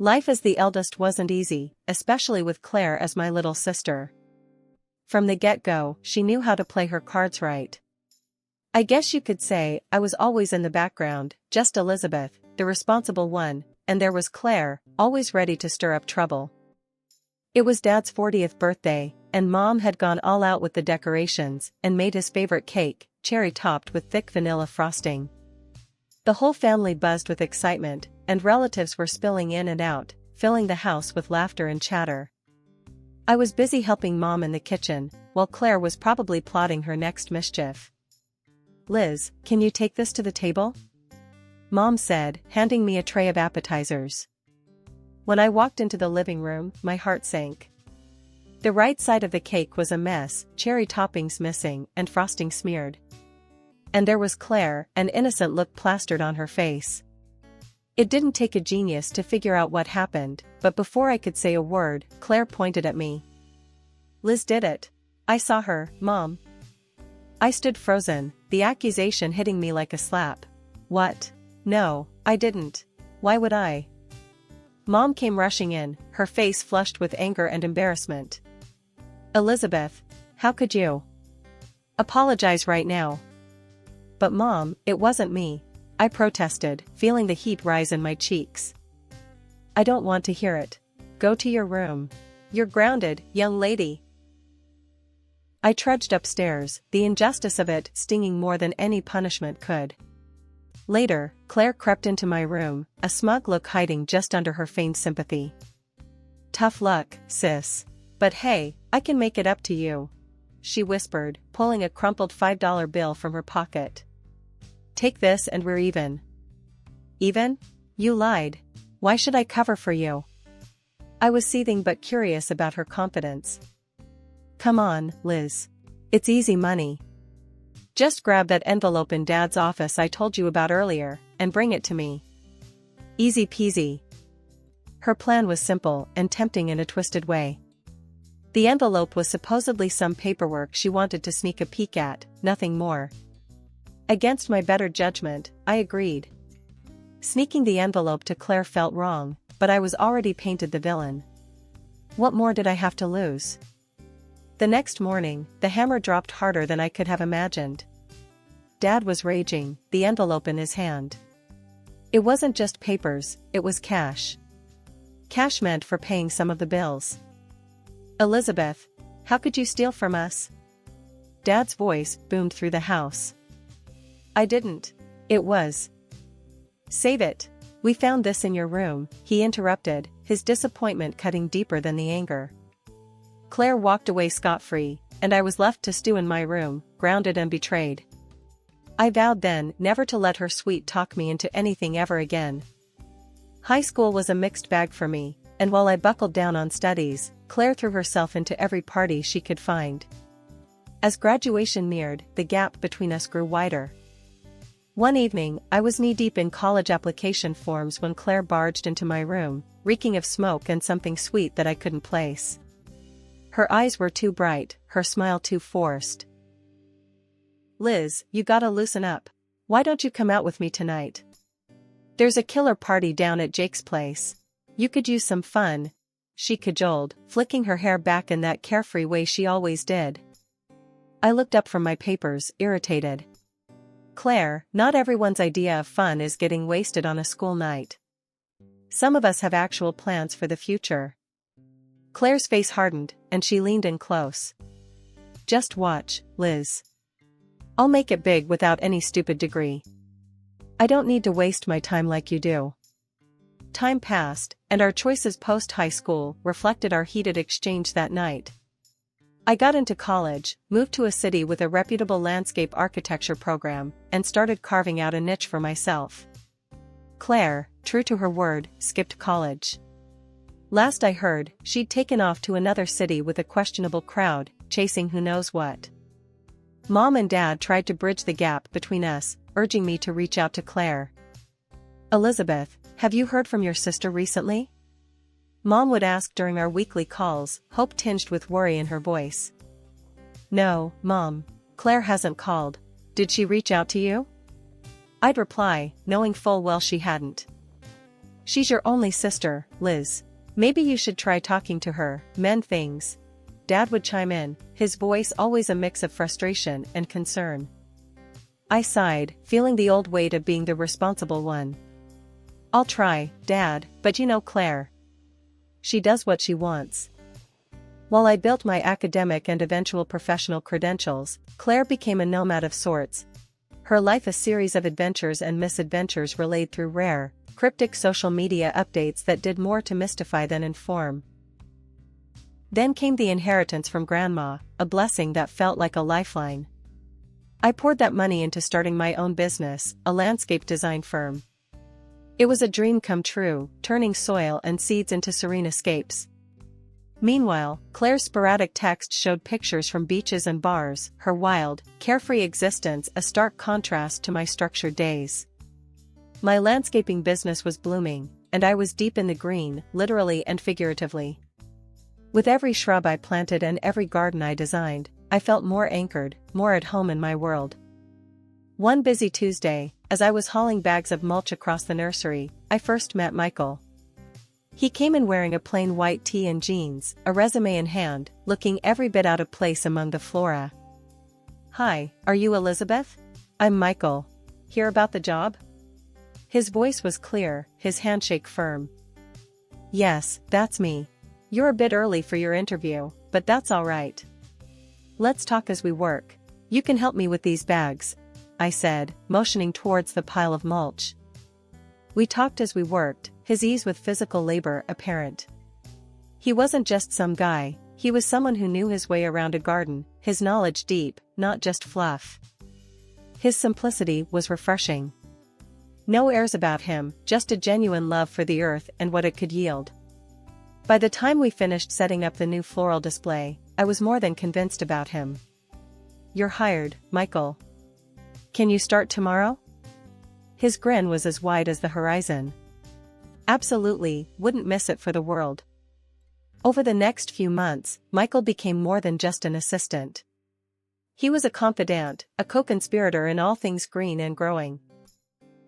Life as the eldest wasn't easy, especially with Claire as my little sister. From the get-go, she knew how to play her cards right. I guess you could say I was always in the background, just Elizabeth, the responsible one, and there was Claire, always ready to stir up trouble. It was Dad's 40th birthday, and Mom had gone all out with the decorations and made his favorite cake, cherry-topped with thick vanilla frosting. The whole family buzzed with excitement, and relatives were spilling in and out, filling the house with laughter and chatter. I was busy helping Mom in the kitchen, while Claire was probably plotting her next mischief. "Liz, can you take this to the table?" Mom said, handing me a tray of appetizers. When I walked into the living room, my heart sank. The right side of the cake was a mess, cherry toppings missing and frosting smeared. And there was Claire, an innocent look plastered on her face. It didn't take a genius to figure out what happened, but before I could say a word, Claire pointed at me. "Liz did it. I saw her, Mom." I stood frozen, the accusation hitting me like a slap. "What? No, I didn't. Why would I?" Mom came rushing in, her face flushed with anger and embarrassment. "Elizabeth, how could you? Apologize right now." "But Mom, it wasn't me," I protested, feeling the heat rise in my cheeks. "I don't want to hear it. Go to your room. You're grounded, young lady." I trudged upstairs, the injustice of it stinging more than any punishment could. Later, Claire crept into my room, a smug look hiding just under her feigned sympathy. "Tough luck, sis. But hey, I can make it up to you," she whispered, pulling a crumpled $5 bill from her pocket. "Take this and we're even." "Even? You lied. Why should I cover for you?" I was seething but curious about her confidence. "Come on, Liz. It's easy money. Just grab that envelope in Dad's office I told you about earlier, and bring it to me. Easy peasy." Her plan was simple and tempting in a twisted way. The envelope was supposedly some paperwork she wanted to sneak a peek at, nothing more. Against my better judgment, I agreed. Sneaking the envelope to Claire felt wrong, but I was already painted the villain. What more did I have to lose? The next morning, the hammer dropped harder than I could have imagined. Dad was raging, the envelope in his hand. It wasn't just papers, it was cash. Cash meant for paying some of the bills. "Elizabeth, how could you steal from us?" Dad's voice boomed through the house. "I didn't. It was." "Save it. We found this in your room," he interrupted, his disappointment cutting deeper than the anger. Claire walked away scot-free, and I was left to stew in my room, grounded and betrayed. I vowed then never to let her sweet talk me into anything ever again. High school was a mixed bag for me, and while I buckled down on studies, Claire threw herself into every party she could find. As graduation neared, the gap between us grew wider. One evening, I was knee-deep in college application forms when Claire barged into my room, reeking of smoke and something sweet that I couldn't place. Her eyes were too bright, her smile too forced. "Liz, you gotta loosen up. Why don't you come out with me tonight? There's a killer party down at Jake's place. You could use some fun," she cajoled, flicking her hair back in that carefree way she always did. I looked up from my papers, irritated. "Claire, not everyone's idea of fun is getting wasted on a school night. Some of us have actual plans for the future." Claire's face hardened, and she leaned in close. "Just watch, Liz. I'll make it big without any stupid degree. I don't need to waste my time like you do." Time passed, and our choices post-high school reflected our heated exchange that night. I got into college, moved to a city with a reputable landscape architecture program, and started carving out a niche for myself. Claire, true to her word, skipped college. Last I heard, she'd taken off to another city with a questionable crowd, chasing who knows what. Mom and Dad tried to bridge the gap between us, urging me to reach out to Claire. "Elizabeth, have you heard from your sister recently?" Mom would ask during our weekly calls, hope tinged with worry in her voice. "No, Mom. Claire hasn't called. Did she reach out to you?" I'd reply, knowing full well she hadn't. She's your only sister, Liz. Maybe you should try talking to her, mend things. Dad would chime in, his voice always a mix of frustration and concern. I sighed, feeling the old weight of being the responsible one. I'll try, Dad, but you know Claire. She does what she wants. While I built my academic and eventual professional credentials, Claire became a nomad of sorts. Her life a series of adventures and misadventures relayed through rare, cryptic social media updates that did more to mystify than inform. Then came the inheritance from Grandma, a blessing that felt like a lifeline. I poured that money into starting my own business, a landscape design firm. It was a dream come true, turning soil and seeds into serene escapes. Meanwhile, Claire's sporadic text showed pictures from beaches and bars, her wild, carefree existence a stark contrast to my structured days. My landscaping business was blooming, and I was deep in the green, literally and figuratively. With every shrub I planted and every garden I designed, I felt more anchored, more at home in my world. One busy Tuesday, as I was hauling bags of mulch across the nursery, I first met Michael. He came in wearing a plain white tee and jeans, a resume in hand, looking every bit out of place among the flora. "Hi, are you Elizabeth? I'm Michael. Hear about the job?" His voice was clear, his handshake firm. "Yes, that's me. You're a bit early for your interview, but that's all right. Let's talk as we work. You can help me with these bags," I said, motioning towards the pile of mulch. We talked as we worked, his ease with physical labor apparent. He wasn't just some guy, he was someone who knew his way around a garden, his knowledge deep, not just fluff. His simplicity was refreshing. No airs about him, just a genuine love for the earth and what it could yield. By the time we finished setting up the new floral display, I was more than convinced about him. "You're hired, Michael. Can you start tomorrow?" His grin was as wide as the horizon. "Absolutely, wouldn't miss it for the world." Over the next few months, Michael became more than just an assistant. He was a confidant, a co-conspirator in all things green and growing.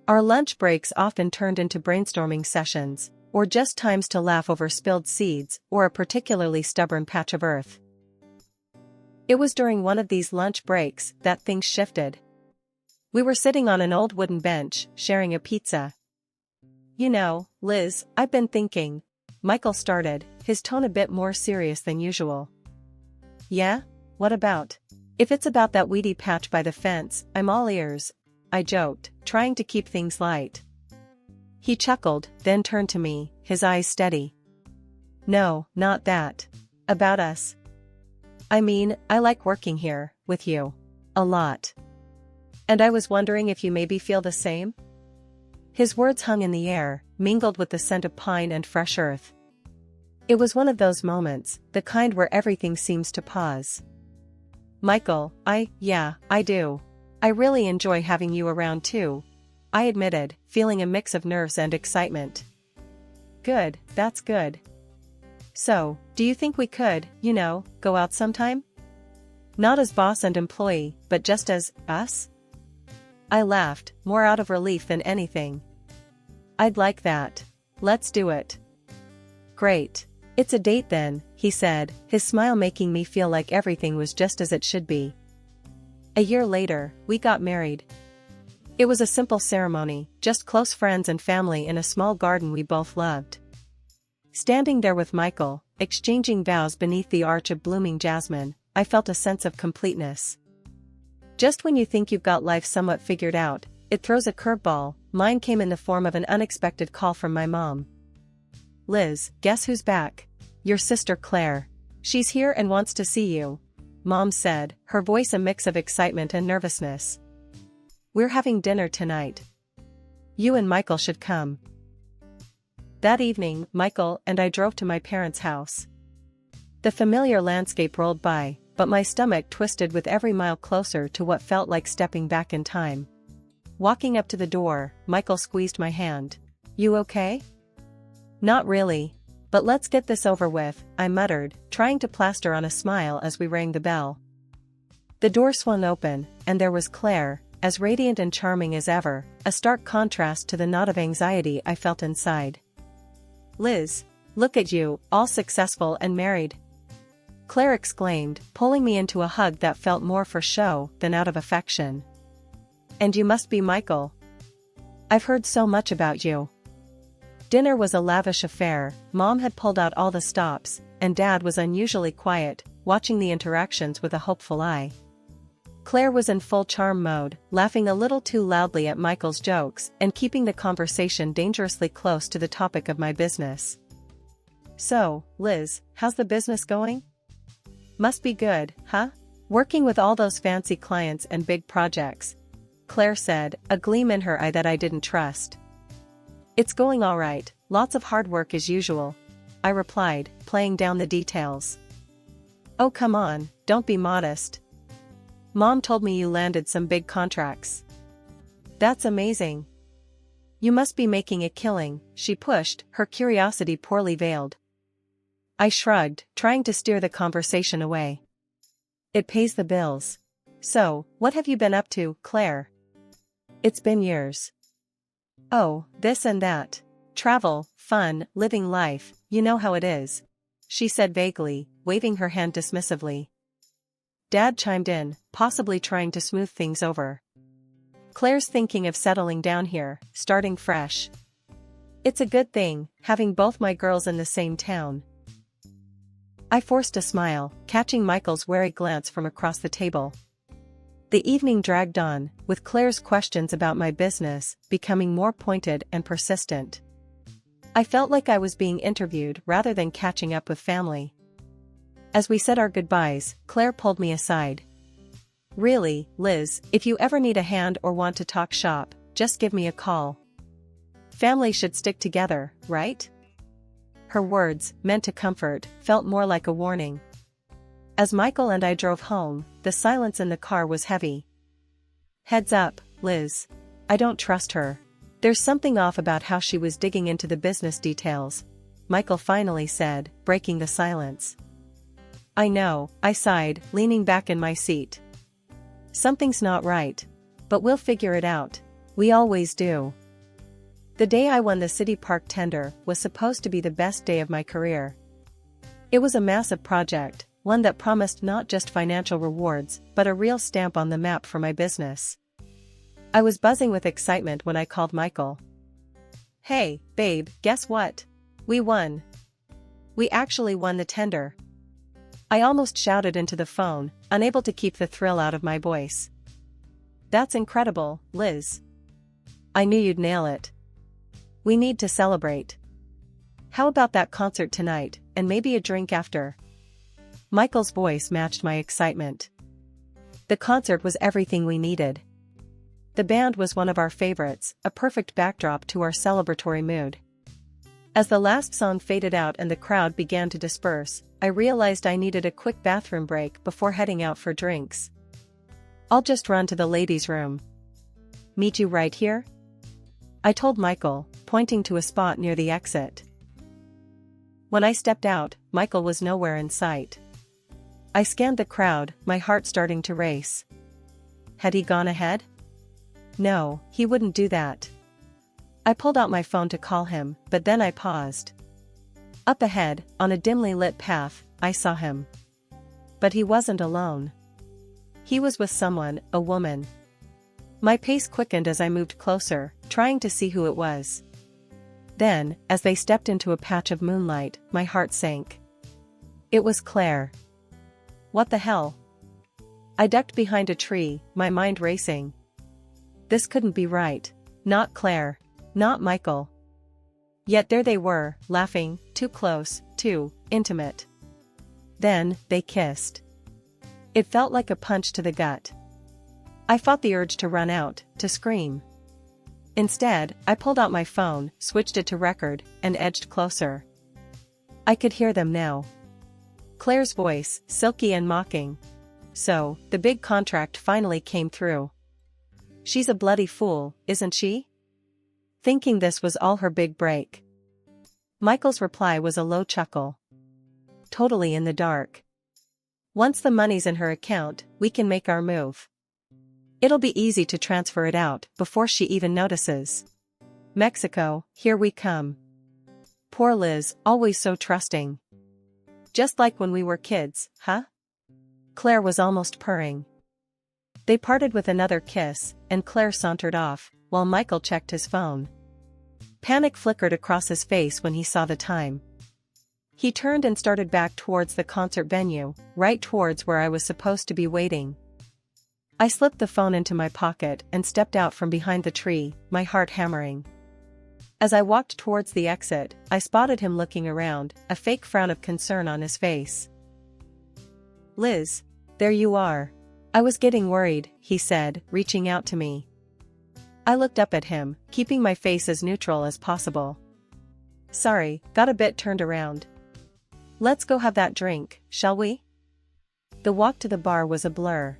Our lunch breaks often turned into brainstorming sessions, or just times to laugh over spilled seeds or a particularly stubborn patch of earth. It was during one of these lunch breaks that things shifted. We were sitting on an old wooden bench, sharing a pizza. "You know, Liz, I've been thinking," Michael started, his tone a bit more serious than usual. "Yeah? What about?" "If it's about that weedy patch by the fence, I'm all ears," I joked, trying to keep things light. He chuckled, then turned to me, his eyes steady. "No, not that. About us. I mean, I like working here, with you. A lot. And I was wondering if you maybe feel the same?" His words hung in the air, mingled with the scent of pine and fresh earth. It was one of those moments, the kind where everything seems to pause. "Michael, yeah, I do. I really enjoy having you around too," I admitted, feeling a mix of nerves and excitement. "Good, that's good. So, do you think we could, go out sometime? Not as boss and employee, but just as us?" I laughed, more out of relief than anything. "I'd like that. Let's do it." "Great. It's a date then," he said, his smile making me feel like everything was just as it should be. A year later, we got married. It was a simple ceremony, just close friends and family in a small garden we both loved. Standing there with Michael, exchanging vows beneath the arch of blooming jasmine, I felt a sense of completeness. Just when you think you've got life somewhat figured out, it throws a curveball. Mine came in the form of an unexpected call from my mom. "Liz, guess who's back? Your sister Claire. She's here and wants to see you," Mom said, her voice a mix of excitement and nervousness. "We're having dinner tonight. You and Michael should come." That evening, Michael and I drove to my parents' house. The familiar landscape rolled by, but my stomach twisted with every mile closer to what felt like stepping back in time. Walking up to the door, Michael squeezed my hand. "You okay?" "Not really. But let's get this over with," I muttered, trying to plaster on a smile as we rang the bell. The door swung open, and there was Claire, as radiant and charming as ever, a stark contrast to the knot of anxiety I felt inside. Liz, look at you, all successful and married," Claire exclaimed, pulling me into a hug that felt more for show than out of affection. "And you must be Michael. I've heard so much about you." Dinner was a lavish affair. Mom had pulled out all the stops, and Dad was unusually quiet, watching the interactions with a hopeful eye. Claire was in full charm mode, laughing a little too loudly at Michael's jokes and keeping the conversation dangerously close to the topic of my business. "So, Liz, how's the business going? Must be good, huh? Working with all those fancy clients and big projects," Claire said, a gleam in her eye that I didn't trust. "It's going all right, lots of hard work as usual," I replied, playing down the details. "Oh come on, don't be modest. Mom told me you landed some big contracts." "That's amazing. You must be making a killing," she pushed, her curiosity poorly veiled. I shrugged, trying to steer the conversation away. "It pays the bills. So, what have you been up to, Claire?" "It's been years." "Oh, this and that. Travel, fun, living life, you know how it is," she said vaguely, waving her hand dismissively. Dad chimed in, possibly trying to smooth things over. "Claire's thinking of settling down here, starting fresh. It's a good thing, having both my girls in the same town." I forced a smile, catching Michael's wary glance from across the table. The evening dragged on, with Claire's questions about my business becoming more pointed and persistent. I felt like I was being interviewed rather than catching up with family. As we said our goodbyes, Claire pulled me aside. "Really, Liz, if you ever need a hand or want to talk shop, just give me a call. Family should stick together, right?" Her words, meant to comfort, felt more like a warning. As Michael and I drove home, the silence in the car was heavy. "Heads up, Liz. I don't trust her. There's something off about how she was digging into the business details," Michael finally said, breaking the silence. "I know," I sighed, leaning back in my seat. "Something's not right. But we'll figure it out. We always do." The day I won the City Park tender was supposed to be the best day of my career. It was a massive project, one that promised not just financial rewards, but a real stamp on the map for my business. I was buzzing with excitement when I called Michael. "Hey, babe, guess what? We won. We actually won the tender." I almost shouted into the phone, unable to keep the thrill out of my voice. "That's incredible, Liz. I knew you'd nail it. We need to celebrate. How about that concert tonight, and maybe a drink after?" Michael's voice matched my excitement. The concert was everything we needed. The band was one of our favorites, a perfect backdrop to our celebratory mood. As the last song faded out and the crowd began to disperse, I realized I needed a quick bathroom break before heading out for drinks. "I'll just run to the ladies' room. Meet you right here?" I told Michael, pointing to a spot near the exit. When I stepped out, Michael was nowhere in sight. I scanned the crowd, my heart starting to race. Had he gone ahead? No, he wouldn't do that. I pulled out my phone to call him, but then I paused. Up ahead, on a dimly lit path, I saw him. But he wasn't alone. He was with someone, a woman. My pace quickened as I moved closer, trying to see who it was. Then, as they stepped into a patch of moonlight, my heart sank. It was Claire. What the hell? I ducked behind a tree, my mind racing. This couldn't be right. Not Claire. Not Michael. Yet there they were, laughing, too close, too intimate. Then, they kissed. It felt like a punch to the gut. I fought the urge to run out, to scream. Instead, I pulled out my phone, switched it to record, and edged closer. I could hear them now. Claire's voice, silky and mocking. So, the big contract finally came through. She's a bloody fool, isn't she? Thinking this was all her big break. Michael's reply was a low chuckle. Totally in the dark. Once the money's in her account, we can make our move. It'll be easy to transfer it out before she even notices. Mexico, here we come. Poor Liz, always so trusting. Just like when we were kids, huh? Claire was almost purring. They parted with another kiss, and Claire sauntered off, while Michael checked his phone. Panic flickered across his face when he saw the time. He turned and started back towards the concert venue, right towards where I was supposed to be waiting. I slipped the phone into my pocket and stepped out from behind the tree, my heart hammering. As I walked towards the exit, I spotted him looking around, a fake frown of concern on his face. "Liz, there you are. I was getting worried," he said, reaching out to me. I looked up at him, keeping my face as neutral as possible. "Sorry, got a bit turned around. Let's go have that drink, shall we?" The walk to the bar was a blur.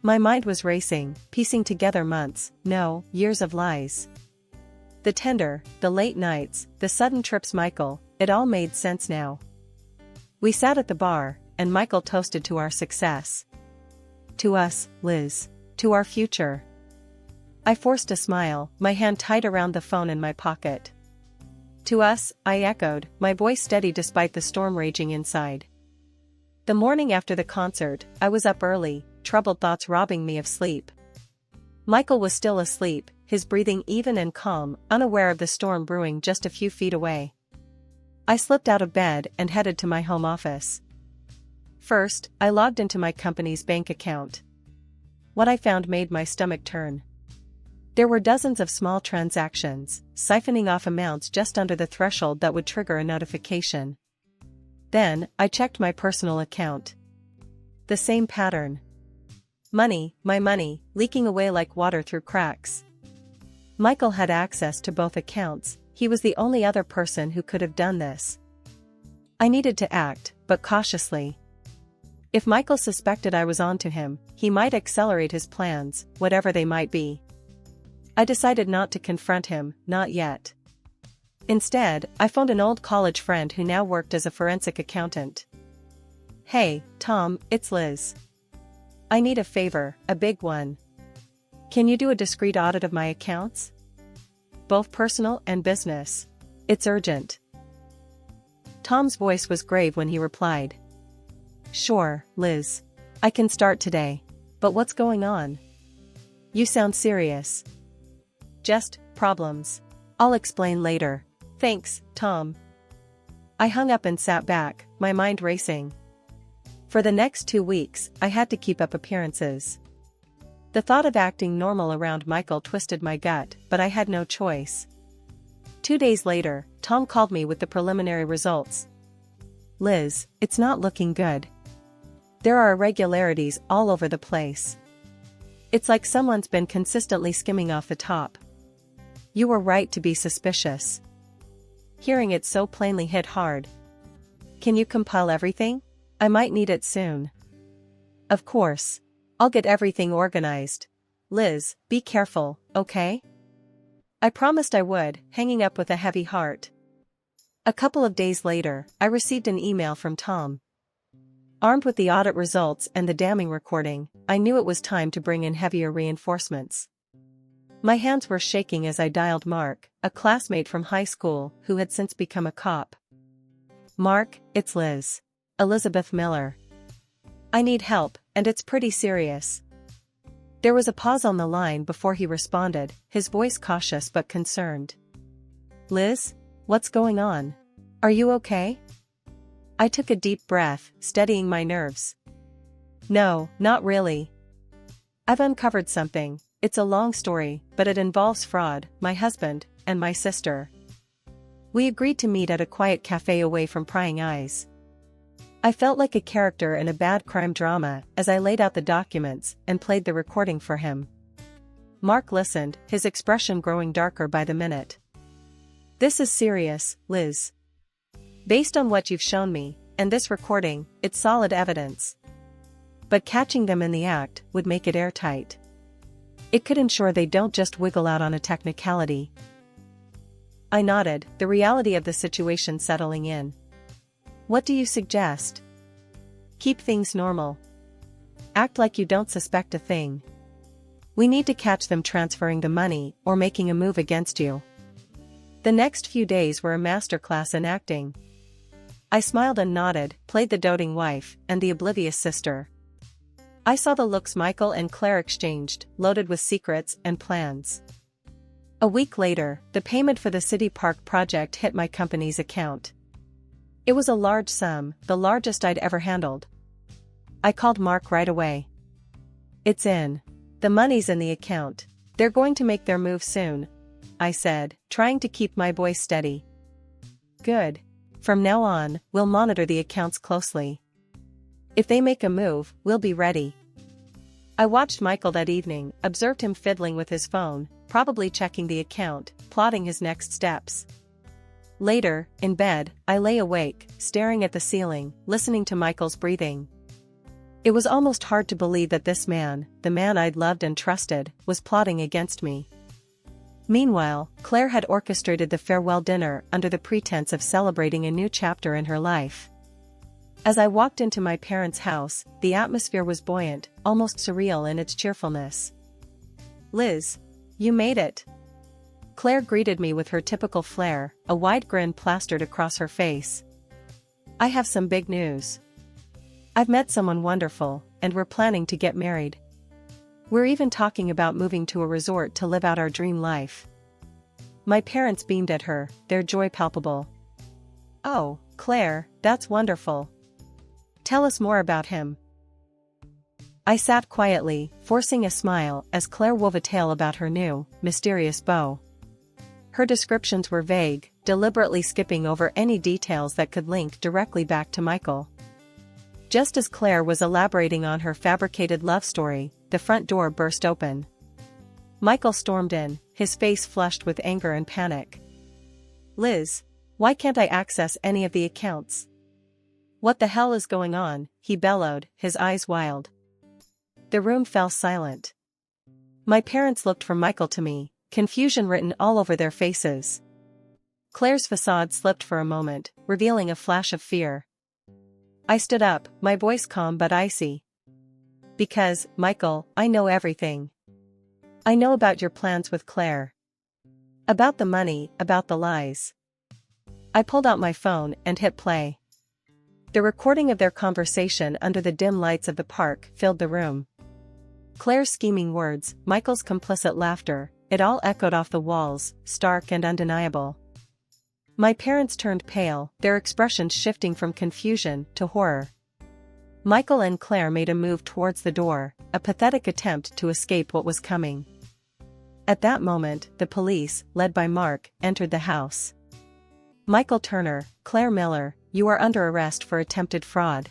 My mind was racing, piecing together months, no, years of lies. The tender, the late nights, the sudden trips. Michael, it all made sense now. We sat at the bar, and Michael toasted to our success. To us, Liz. To our future. I forced a smile, my hand tight around the phone in my pocket. "To us," I echoed, my voice steady despite the storm raging inside. The morning after the concert, I was up early, troubled thoughts robbing me of sleep. Michael was still asleep, his breathing even and calm, unaware of the storm brewing just a few feet away. I slipped out of bed and headed to my home office. First, I logged into my company's bank account. What I found made my stomach turn. There were dozens of small transactions, siphoning off amounts just under the threshold that would trigger a notification. Then, I checked my personal account. The same pattern. Money, my money, leaking away like water through cracks. Michael had access to both accounts, he was the only other person who could have done this. I needed to act, but cautiously. If Michael suspected I was onto him, he might accelerate his plans, whatever they might be. I decided not to confront him, not yet. Instead, I phoned an old college friend who now worked as a forensic accountant. "Hey, Tom, it's Liz. I need a favor, a big one. Can you do a discreet audit of my accounts? Both personal and business. It's urgent." Tom's voice was grave when he replied. "Sure, Liz. I can start today. But what's going on? You sound serious." "Just problems. I'll explain later. Thanks, Tom." I hung up and sat back, my mind racing. For the next 2 weeks, I had to keep up appearances. The thought of acting normal around Michael twisted my gut, but I had no choice. 2 days later, Tom called me with the preliminary results. "Liz, it's not looking good. There are irregularities all over the place. It's like someone's been consistently skimming off the top. You were right to be suspicious." Hearing it so plainly hit hard. "Can you compile everything? I might need it soon." "Of course. I'll get everything organized. Liz, be careful, okay?" I promised I would, hanging up with a heavy heart. A couple of days later, I received an email from Tom. Armed with the audit results and the damning recording, I knew it was time to bring in heavier reinforcements. My hands were shaking as I dialed Mark, a classmate from high school who had since become a cop. "Mark, it's Liz. Elizabeth Miller. I need help, and it's pretty serious." There was a pause on the line before he responded, his voice cautious but concerned. "Liz? What's going on? Are you okay?" I took a deep breath, steadying my nerves. "No, not really. I've uncovered something. It's a long story, but it involves fraud, my husband, and my sister. We agreed to meet at a quiet cafe away from prying eyes." I felt like a character in a bad crime drama as I laid out the documents and played the recording for him. Mark listened, his expression growing darker by the minute. "This is serious, Liz. Based on what you've shown me, and this recording, it's solid evidence. But catching them in the act would make it airtight. It could ensure they don't just wiggle out on a technicality." I nodded, the reality of the situation settling in. "What do you suggest?" "Keep things normal. Act like you don't suspect a thing. We need to catch them transferring the money or making a move against you." The next few days were a masterclass in acting. I smiled and nodded, played the doting wife, and the oblivious sister. I saw the looks Michael and Claire exchanged, loaded with secrets and plans. A week later, the payment for the city park project hit my company's account. It was a large sum, the largest I'd ever handled. I called Mark right away. "It's in. The money's in the account. They're going to make their move soon," I said, trying to keep my voice steady. "Good. From now on, we'll monitor the accounts closely. If they make a move, we'll be ready." I watched Michael that evening, observed him fiddling with his phone, probably checking the account, plotting his next steps. Later, in bed, I lay awake, staring at the ceiling, listening to Michael's breathing. It was almost hard to believe that this man, the man I'd loved and trusted, was plotting against me. Meanwhile, Claire had orchestrated the farewell dinner under the pretense of celebrating a new chapter in her life. As I walked into my parents' house, the atmosphere was buoyant, almost surreal in its cheerfulness. "Liz, you made it." Claire greeted me with her typical flair, a wide grin plastered across her face. "I have some big news. I've met someone wonderful, and we're planning to get married. We're even talking about moving to a resort to live out our dream life." My parents beamed at her, their joy palpable. "Oh, Claire, that's wonderful. Tell us more about him." I sat quietly, forcing a smile as Claire wove a tale about her new, mysterious beau. Her descriptions were vague, deliberately skipping over any details that could link directly back to Michael. Just as Claire was elaborating on her fabricated love story, the front door burst open. Michael stormed in, his face flushed with anger and panic. "Liz, why can't I access any of the accounts? What the hell is going on?" he bellowed, his eyes wild. The room fell silent. My parents looked from Michael to me, confusion written all over their faces. Claire's facade slipped for a moment, revealing a flash of fear. I stood up, my voice calm but icy. "Because, Michael, I know everything. I know about your plans with Claire. About the money, about the lies." I pulled out my phone and hit play. The recording of their conversation under the dim lights of the park filled the room. Claire's scheming words, Michael's complicit laughter, it all echoed off the walls, stark and undeniable. My parents turned pale, their expressions shifting from confusion to horror. Michael and Claire made a move towards the door, a pathetic attempt to escape what was coming. At that moment, the police, led by Mark, entered the house. "Michael Turner, Claire Miller, you are under arrest for attempted fraud.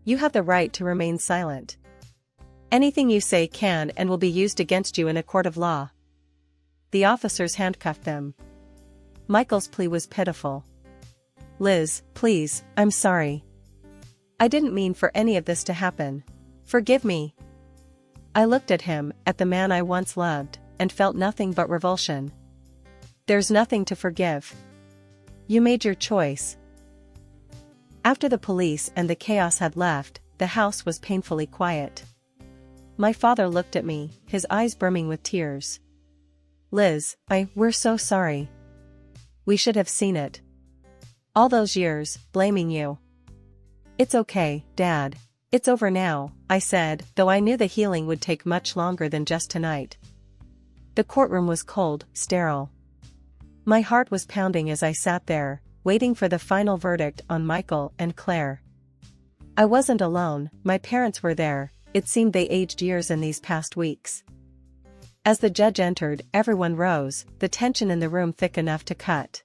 You have the right to remain silent. Anything you say can and will be used against you in a court of law." The officers handcuffed them. Michael's plea was pitiful. "Liz, please, I'm sorry. I didn't mean for any of this to happen. Forgive me." I looked at him, at the man I once loved, and felt nothing but revulsion. "There's nothing to forgive. You made your choice." After the police and the chaos had left, the house was painfully quiet. My father looked at me, his eyes brimming with tears. "Liz, we're so sorry. We should have seen it. All those years, blaming you." "It's okay, Dad. It's over now," I said, though I knew the healing would take much longer than just tonight. The courtroom was cold, sterile. My heart was pounding as I sat there, waiting for the final verdict on Michael and Claire. I wasn't alone, my parents were there, it seemed they aged years in these past weeks. As the judge entered, everyone rose, the tension in the room thick enough to cut.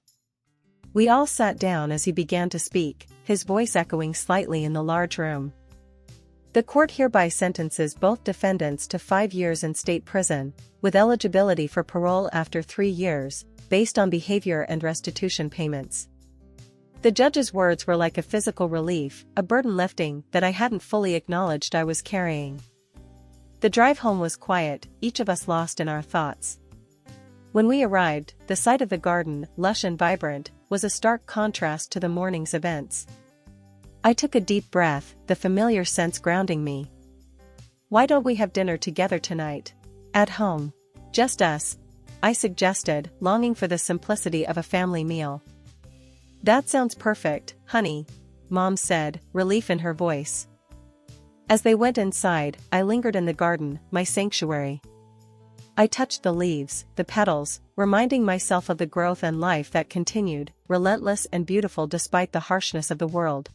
We all sat down as he began to speak, his voice echoing slightly in the large room. "The court hereby sentences both defendants to 5 years in state prison, with eligibility for parole after 3 years, based on behavior and restitution payments." The judge's words were like a physical relief, a burden lifting that I hadn't fully acknowledged I was carrying. The drive home was quiet, each of us lost in our thoughts. When we arrived, the sight of the garden, lush and vibrant, was a stark contrast to the morning's events. I took a deep breath, the familiar sense grounding me. "Why don't we have dinner together tonight? At home. Just us?" I suggested, longing for the simplicity of a family meal. That sounds perfect, honey, Mom said, relief in her voice. As they went inside, I lingered in the garden, my sanctuary. I touched the leaves, the petals, reminding myself of the growth and life that continued, relentless and beautiful despite the harshness of the world.